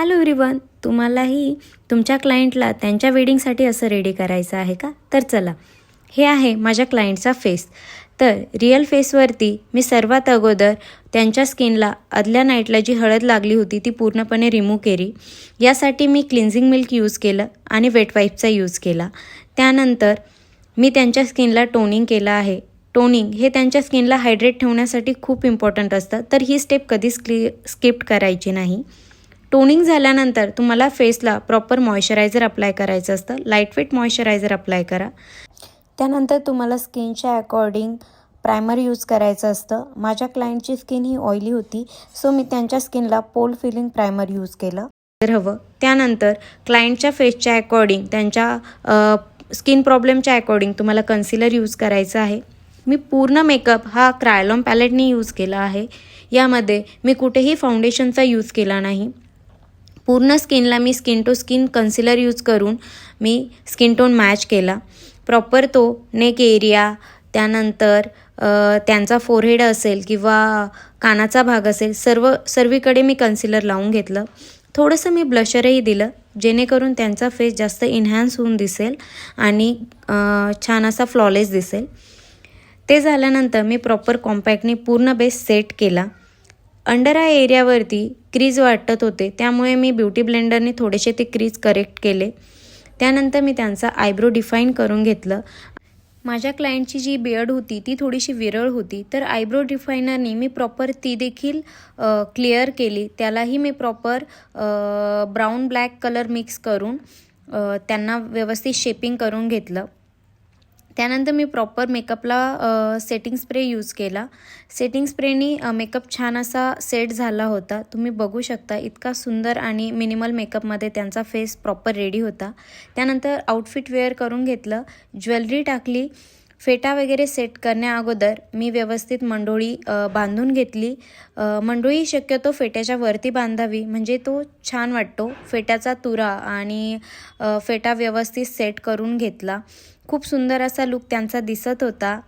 Hello everyone, तुम्हालाही तुमच्या क्लायंटला त्यांच्या वेडिंगसाठी असं रेडी करायचं आहे का? तर चला, हे आहे माझ्या क्लायंटचा फेस. तर रिअल फेसवरती मी सर्वात अगोदर त्यांच्या स्किनला आदल्या नाईटला जी हळद लागली होती ती पूर्णपणे रिमूव्ह केली. यासाठी मी क्लिन्झिंग मिल्क यूज केलं आणि वेट वाईपचा यूज केला. त्यानंतर मी त्यांच्या स्किनला टोनिंग केलं आहे. टोनिंग हे त्यांच्या स्किनला हायड्रेट ठेवण्यासाठी खूप इम्पॉर्टंट असतं, तर ही स्टेप कधीच स्किप करायची नाही. टोनिंग झाल्यानंतर तुम्हाला फेसला प्रॉपर मॉइश्चरायझर अप्लाय करायचं असतं. लाईटवेट मॉइश्चरायझर अप्लाय करा. त्यानंतर तुम्हाला स्किनच्या अकॉर्डिंग प्रायमर यूज करायचं असतं. माझ्या क्लायंटची स्किन ही ऑइली होती, सो मी त्यांच्या स्किनला पोल फिलिंग प्रायमर यूज केलं हवं. त्यानंतर क्लायंटच्या फेसच्या अकॉर्डिंग, त्यांच्या स्किन प्रॉब्लेमच्या अकॉर्डिंग तुम्हाला कन्सिलर यूज करायचं आहे. मी पूर्ण मेकअप हा क्रायलॉन पॅलेटनी यूज केला आहे. यामध्ये मी कुठेही फाउंडेशनचा यूज केला नाही. पूर्ण स्किनला मी skin to skin concealer use करून मी स्किन टोन मॅच केला. प्रॉपर तो नेक एरिया, त्यानंतर त्यांचा फोरहेड असेल किंवा कानाचा भाग असेल, सर्वीकडे मी कन्सिलर लावून घेतलं. थोडंसं मी ब्लशरही दिलं, जेणेकरून त्यांचा फेस जास्त इन्हॅन्स होऊन दिसेल आणि छान असा फ्लॉलेस दिसेल. ते झाल्यानंतर मी प्रॉपर कॉम्पॅक्टनी पूर्ण बेस सेट केला. अंडर आय एरियावरती क्रीज वाटत होते, त्यामुळे मी ब्युटी ब्लेंडरने थोडेसे ते क्रीज करेक्ट केले. त्यानंतर मी त्यांचा आयब्रो डिफाईन करून घेतलं. माझ्या क्लायंटची जी बियर्ड होती ती थोडीशी विरळ होती, तर आयब्रो डिफायनरनी मी प्रॉपर ती देखील क्लिअर केली. त्यालाही मी proper brown black colour mix करून त्यांना व्यवस्थित शेपिंग करून घेतलं. त्यानंतर मी प्रॉपर मेकअपला सेटिंग स्प्रे यूज केला. सेटिंग स्प्रेनी मेकअप छान असा सेट झाला होता. तुम्ही बघू शकता, इतका सुंदर आणि मिनिमल मेकअपमध्ये त्यांचा फेस प्रॉपर रेडी होता. त्यानंतर आउटफिट वेअर करून घेतलं, ज्वेलरी टाकली. फेटा वगैरे सेट करण्या अगोदर मी व्यवस्थित मंडोळी बांधून घेतली. मंडोळी शक्यतो फेट्याच्या वरती बांधावी, म्हणजे तो छान वाटतो. फेट्याचा तुरा आणि फेटा व्यवस्थित सेट करून घेतला. खूप सुंदर असा लुक त्यांचा दिसत होता.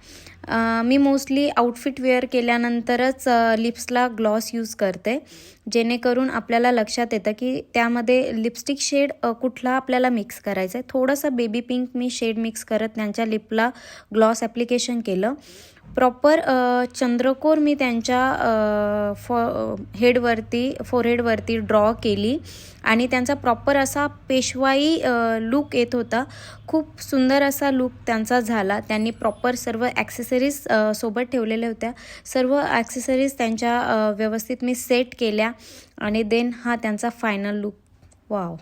मी मोस्टली आउटफिट वेअर केल्यानंतरच लिप्सला ग्लॉस यूज करते, जेणेकरून आपल्याला लक्षात येतं की त्यामध्ये लिपस्टिक शेड कुठला आपल्याला मिक्स करायचा आहे. थोडंसं बेबी पिंक मी शेड मिक्स करत त्यांच्या लिपला ग्लॉस ॲप्लिकेशन केलं. प्रॉपर चंद्रकोर मी त्यांच्या फोरहेडवरती ड्रॉ केली आणि त्यांचा प्रॉपर असा पेशवाई लुक येत होता. खूप सुंदर असा लुक त्यांचा झाला. त्यांनी प्रॉपर सर्व ॲक्सेसरीज सोबत ठेवलेल्या होत्या. सर्व ॲक्सेसरीज त्यांच्या व्यवस्थित मी सेट केल्या आणि देन हा त्यांचा फायनल लुक. वाव.